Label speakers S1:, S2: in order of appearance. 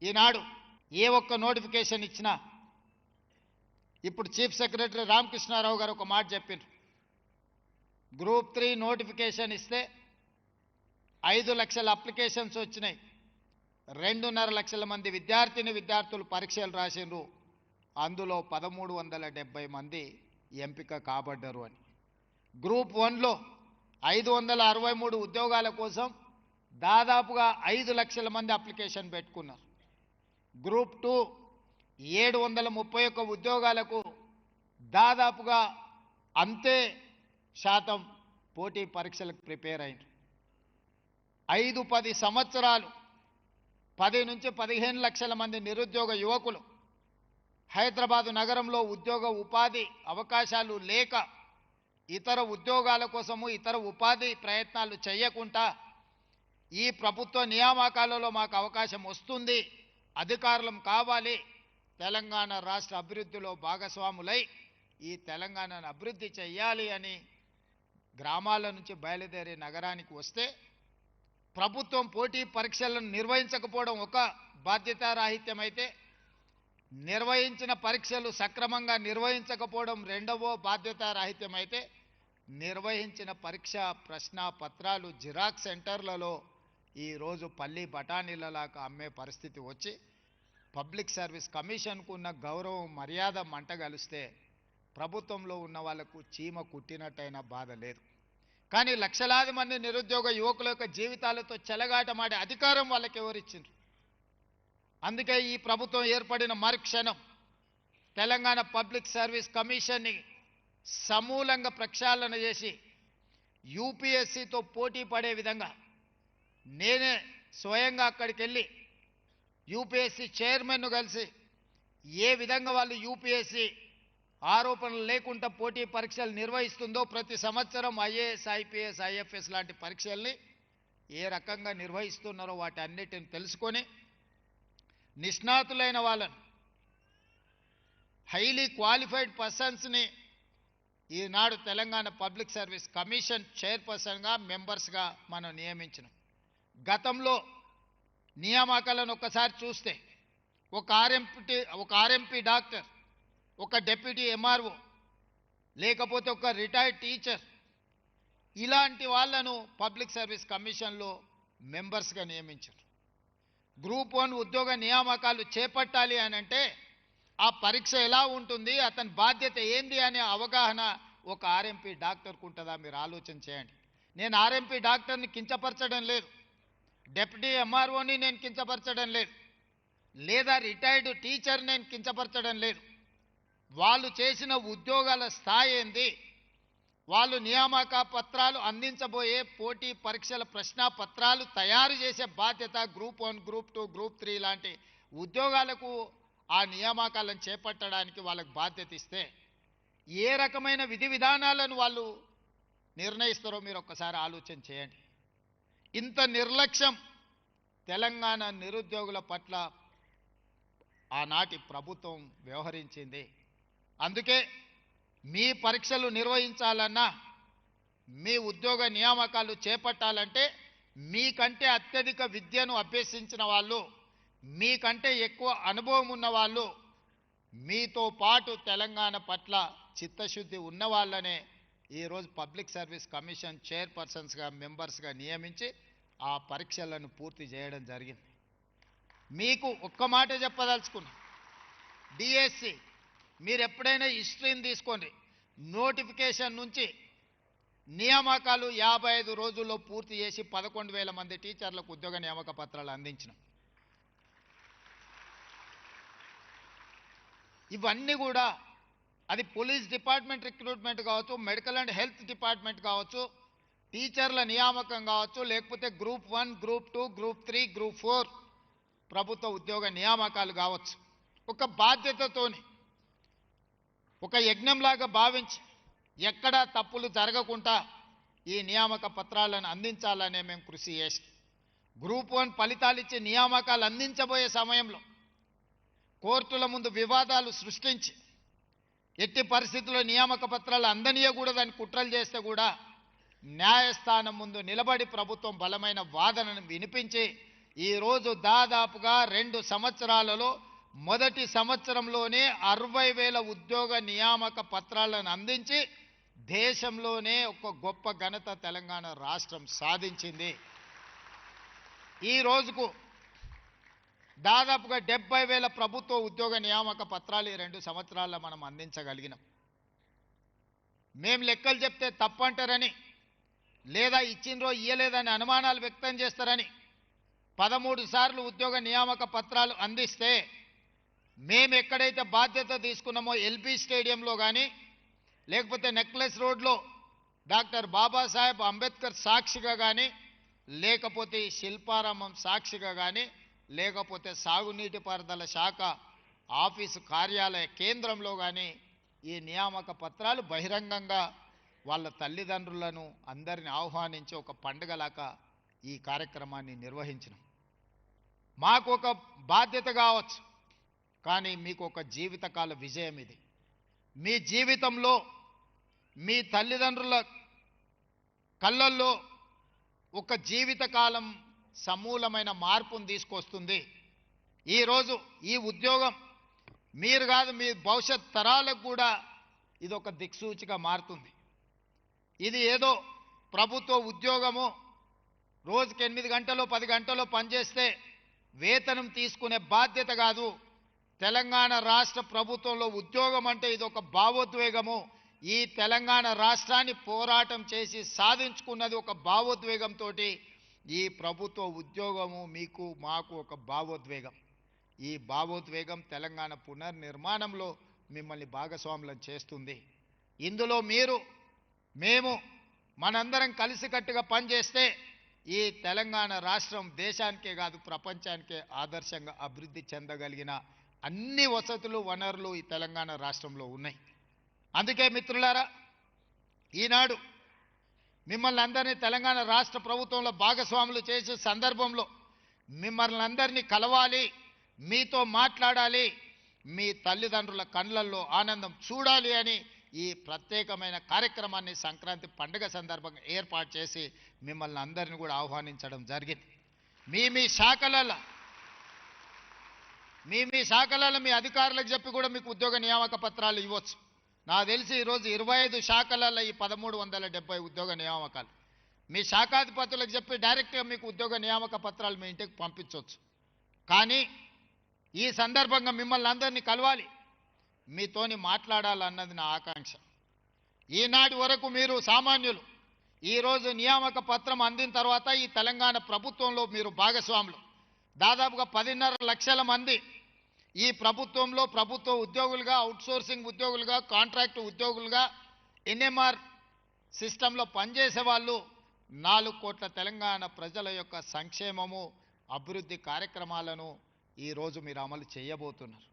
S1: ఈనాడు ఏ ఒక్క నోటిఫికేషన్ ఇచ్చినా ఇప్పుడు చీఫ్ సెక్రటరీ రామకృష్ణారావు గారు ఒక మాట చెప్పారు. గ్రూప్ 3 నోటిఫికేషన్ ఇస్తే 5 లక్షల అప్లికేషన్స్ వచ్చినాయి. 2.5 లక్షల మంది విద్యార్థులు పరీక్షలు రాసిండ్రు. అందులో 1370 మంది ఎంపిక కాబడ్డారు అని. గ్రూప్ 1లో 563 ఉద్యోగాల కోసం దాదాపుగా 5 లక్షల మంది అప్లికేషన్ పెట్టుకున్నారు. గ్రూప్ 2 731 ఉద్యోగాలకు దాదాపుగా అంతే శాతం పోటీ పరీక్షలకు ప్రిపేర్ అయ్యారు. 5-10 సంవత్సరాలు 10 నుంచి 15 లక్షల మంది నిరుద్యోగ యువకులు హైదరాబాదు నగరంలో ఉద్యోగ ఉపాధి అవకాశాలు లేక ఇతర ఉద్యోగాల కోసము ఇతర ఉపాధి ప్రయత్నాలు చేయకుండా ఈ ప్రభుత్వ నియామకాలలో మాకు అవకాశం వస్తుంది, అధికారులం కావాలి, తెలంగాణ రాష్ట్ర అభివృద్ధిలో భాగస్వాములై ఈ తెలంగాణను అభివృద్ధి చేయాలి అని గ్రామాల నుంచి బయలుదేరి నగరానికి వస్తే ప్రభుత్వం పోటీ పరీక్షలను నిర్వహించకపోవడం ఒక బాధ్యతారాహిత్యమైతే, నిర్వహించిన పరీక్షలు సక్రమంగా నిర్వహించకపోవడం రెండవ బాధ్యతారాహిత్యమైతే, నిర్వహించిన పరీక్ష ప్రశ్న పత్రాలు జిరాక్స్ సెంటర్లలో ఈరోజు పల్లి బఠానీలలాగా అమ్మే పరిస్థితి వచ్చి పబ్లిక్ సర్వీస్ కమిషన్కు ఉన్న గౌరవం మర్యాద మంటగలిస్తే ప్రభుత్వంలో ఉన్న వాళ్లకు చీమ కుట్టినట్టయిన బాధ లేదు. కానీ లక్షలాది మంది నిరుద్యోగ యువకుల యొక్క జీవితాలతో చెలగాటమాడే అధికారం వాళ్ళకి ఎవరిచ్చిండ్రు? అందుకే ఈ ప్రభుత్వం ఏర్పడిన మరుక్షణం తెలంగాణ పబ్లిక్ సర్వీస్ కమిషన్ని సమూలంగా ప్రక్షాళన చేసి యూపీఎస్సీతో పోటీ పడే విధంగా నేనే స్వయంగా అక్కడికి వెళ్ళి యూపీఎస్సీ చైర్మన్ను కలిసి ఏ విధంగా వాళ్ళు యూపీఎస్సీ ఆరోపణలు లేకుండా పోటీ పరీక్షలు నిర్వహిస్తుందో, ప్రతి సంవత్సరం ఐఏఎస్ ఐపీఎస్ ఐఎఫ్ఎస్ లాంటి పరీక్షల్ని ఏ రకంగా నిర్వహిస్తున్నారో వాటి అన్నిటిని తెలుసుకొని నిష్ణాతులైన వాళ్ళను హైలీ క్వాలిఫైడ్ పర్సన్స్ని ఈనాడు తెలంగాణ పబ్లిక్ సర్వీస్ కమిషన్ చైర్పర్సన్గా మెంబర్స్గా మనం నియమించినాం. గతంలో నియామకాలను ఒక్కసారి చూస్తే ఒక ఆర్ఎంపీ డాక్టర్, ఒక డెప్యూటీ ఎంఆర్ఓ, లేకపోతే ఒక రిటైర్డ్ టీచర్, ఇలాంటి వాళ్ళను పబ్లిక్ సర్వీస్ కమిషన్లో మెంబర్స్గా నియమించారు. గ్రూప్ 1 ఉద్యోగ నియామకాలు చేపట్టాలి అని అంటే ఆ పరీక్ష ఎలా ఉంటుంది, అతని బాధ్యత ఏంది అనే అవగాహన ఒక ఆర్ఎంపీ డాక్టర్కు ఉంటుందా? మీరు ఆలోచన చేయండి. నేను ఆర్ఎంపీ డాక్టర్ని కించపరచడం లేదు, డెప్యూటీ ఎంఆర్ఓని నేను కించపరచడం లేదు, లేదా రిటైర్డ్ టీచర్ నేను కించపరచడం లేదు. వాళ్ళు చేసిన ఉద్యోగాల స్థాయి ఏంది, వాళ్ళు నియామక పత్రాలు అందించబోయే పోటీ పరీక్షల ప్రశ్న పత్రాలు తయారు చేసే బాధ్యత గ్రూప్ 1, గ్రూప్ 2, గ్రూప్ 3 లాంటి ఉద్యోగాలకు ఆ నియామకాలను చేపట్టడానికి వాళ్ళకు బాధ్యత ఇస్తే ఏ రకమైన విధి విధానాలను వాళ్ళు నిర్ణయిస్తారో మీరు ఒక్కసారి ఆలోచన చేయండి. ఇంత నిర్లక్ష్యం తెలంగాణ నిరుద్యోగుల పట్ల ఆనాటి ప్రభుత్వం వ్యవహరించింది. అందుకే మీ పరీక్షలు నిర్వహించాలన్నా, మీ ఉద్యోగ నియామకాలు చేపట్టాలంటే మీకంటే అత్యధిక విద్యను అభ్యసించిన వాళ్ళు, మీకంటే ఎక్కువ అనుభవం ఉన్న వాళ్ళు, మీతో పాటు తెలంగాణ పట్ల చిత్తశుద్ధి ఉన్న వాళ్ళనే ఈరోజు పబ్లిక్ సర్వీస్ కమిషన్ చైర్పర్సన్స్గా మెంబర్స్గా నియమించి ఆ పరీక్షలను పూర్తి చేయడం జరిగింది. మీకు ఒక్క మాట చెప్పదలుచుకున్నా, డిఎస్సి మీరు ఎప్పుడైనా హిస్టరీని తీసుకోండి, నోటిఫికేషన్ నుంచి నియామకాలు 55 రోజుల్లో పూర్తి చేసి 11,000 మంది టీచర్లకు ఉద్యోగ నియామక పత్రాలు అందించినాం. ఇవన్నీ కూడా అది పోలీస్ డిపార్ట్మెంట్ రిక్రూట్మెంట్ కావచ్చు, మెడికల్ అండ్ హెల్త్ డిపార్ట్మెంట్ కావచ్చు, టీచర్ల నియామకం కావచ్చు, లేకపోతే గ్రూప్ 1, గ్రూప్ 2, గ్రూప్ 3, గ్రూప్ 4 ప్రభుత్వ ఉద్యోగ నియామకాలు కావచ్చు. ఒక బాధ్యతతోని ఒక యజ్ఞంలాగా భావించి ఎక్కడా తప్పులు జరగకుండా ఈ నియామక పత్రాలను అందించాలనే మేము కృషి చేసి గ్రూప్ 1 ఫలితాలు ఇచ్చి నియామకాలు అందించబోయే సమయంలో కోర్టుల ముందు వివాదాలు సృష్టించి ఎట్టి పరిస్థితుల్లో నియామక పత్రాలు అందనీయకూడదని కుట్రలు చేస్తే కూడా న్యాయస్థానం ముందు నిలబడి ప్రభుత్వం బలమైన వాదనను వినిపించి ఈరోజు దాదాపుగా 2 సంవత్సరాలలో మొదటి సంవత్సరంలోనే 60,000 ఉద్యోగ నియామక పత్రాలను అందించి దేశంలోనే ఒక గొప్ప ఘనత తెలంగాణ రాష్ట్రం సాధించింది. ఈ రోజుకు దాదాపుగా 70,000 ప్రభుత్వ ఉద్యోగ నియామక పత్రాలు ఈ 2 సంవత్సరాల్లో మనం అందించగలిగినాం. మేం లెక్కలు చెప్తే తప్పంటారని లేదా ఇచ్చిండ్రో ఇయ్యలేదని అనుమానాలు వ్యక్తం చేస్తారని 13 సార్లు ఉద్యోగ నియామక పత్రాలు అందిస్తే మేము ఎక్కడైతే బాధ్యత తీసుకున్నామో ఎల్బీ స్టేడియంలో కానీ లేకపోతే నెక్లెస్ రోడ్లో డాక్టర్ బాబాసాహెబ్ అంబేద్కర్ సాక్షిగా కానీ లేకపోతే శిల్పారామం సాక్షిగా కానీ లేకపోతే సాగునీటి పారుదల శాఖ ఆఫీసు కార్యాలయ కేంద్రంలో కానీ ఈ నియామక పత్రాలు బహిరంగంగా వాళ్ళ తల్లిదండ్రులను అందరిని ఆహ్వానించి ఒక పండుగలాగా ఈ కార్యక్రమాన్ని నిర్వహించినాం. మాకు ఒక బాధ్యత కావచ్చు, కానీ మీకు ఒక జీవితకాల విజయం ఇది. మీ జీవితంలో మీ తల్లిదండ్రుల కళ్ళల్లో ఒక జీవితకాలం సమూలమైన మార్పును తీసుకొస్తుంది. ఈరోజు ఈ ఉద్యోగం మీరు కాదు, మీ భవిష్యత్ తరాలకు కూడా ఇది ఒక దిక్సూచిగా మారుతుంది. ఇది ఏదో ప్రభుత్వ ఉద్యోగము రోజుకి 8 గంటలో 10 గంటలో పనిచేస్తే వేతనం తీసుకునే బాధ్యత కాదు. తెలంగాణ రాష్ట్ర ప్రభుత్వంలో ఉద్యోగం అంటే ఇది ఒక భావోద్వేగము. ఈ తెలంగాణ రాష్ట్రాన్ని పోరాటం చేసి సాధించుకున్నది ఒక భావోద్వేగంతో. ఈ ప్రభుత్వ ఉద్యోగము మీకు మాకు ఒక భావోద్వేగం. ఈ భావోద్వేగం తెలంగాణ పునర్నిర్మాణంలో మిమ్మల్ని భాగస్వాములను చేస్తుంది. ఇందులో మీరు మేము మనందరం కలిసికట్టుగా పనిచేస్తే ఈ తెలంగాణ రాష్ట్రం దేశానికే కాదు ప్రపంచానికే ఆదర్శంగా అభివృద్ధి చెందగలిగిన అన్ని వసతులు వనరులు ఈ తెలంగాణ రాష్ట్రంలో ఉన్నాయి. అందుకే మిత్రులారా, ఈనాడు మిమ్మల్ని అందరినీ తెలంగాణ రాష్ట్ర ప్రభుత్వంలో భాగస్వాములు చేసే సందర్భంలో మిమ్మల్ని అందరినీ కలవాలి, మీతో మాట్లాడాలి, మీ తల్లిదండ్రుల కళ్ళల్లో ఆనందం చూడాలి అని ఈ ప్రత్యేకమైన కార్యక్రమాన్ని సంక్రాంతి పండుగ సందర్భంగా ఏర్పాటు చేసి మిమ్మల్ని అందరినీ కూడా ఆహ్వానించడం జరిగింది. మీ శాఖలలో మీ అధికారులకు చెప్పి కూడా మీకు ఉద్యోగ నియామక పత్రాలు ఇవ్వచ్చు. నాకు తెలిసి ఈరోజు 25 శాఖలలో ఈ 1370 ఉద్యోగ నియామకాలు మీ శాఖాధిపతులకు చెప్పి డైరెక్ట్గా మీకు ఉద్యోగ నియామక పత్రాలు మీ ఇంటికి పంపించవచ్చు. కానీ ఈ సందర్భంగా మిమ్మల్ని అందరినీ కలవాలి, మీతోని మాట్లాడాలన్నది నా ఆకాంక్ష. ఈనాటి వరకు మీరు సామాన్యులు, ఈరోజు నియామక పత్రం అందిన తర్వాత ఈ తెలంగాణ ప్రభుత్వంలో మీరు భాగస్వాములు. దాదాపుగా 10.5 లక్షల మంది ఈ ప్రభుత్వంలో ప్రభుత్వ ఉద్యోగులుగా, అవుట్సోర్సింగ్ ఉద్యోగులుగా, కాంట్రాక్టు ఉద్యోగులుగా, ఎన్ఎంఆర్ సిస్టంలో పనిచేసే వాళ్ళు 4 కోట్ల తెలంగాణ ప్రజల యొక్క సంక్షేమము అభివృద్ధి కార్యక్రమాలను ఈరోజు మీరు అమలు చేయబోతున్నారు.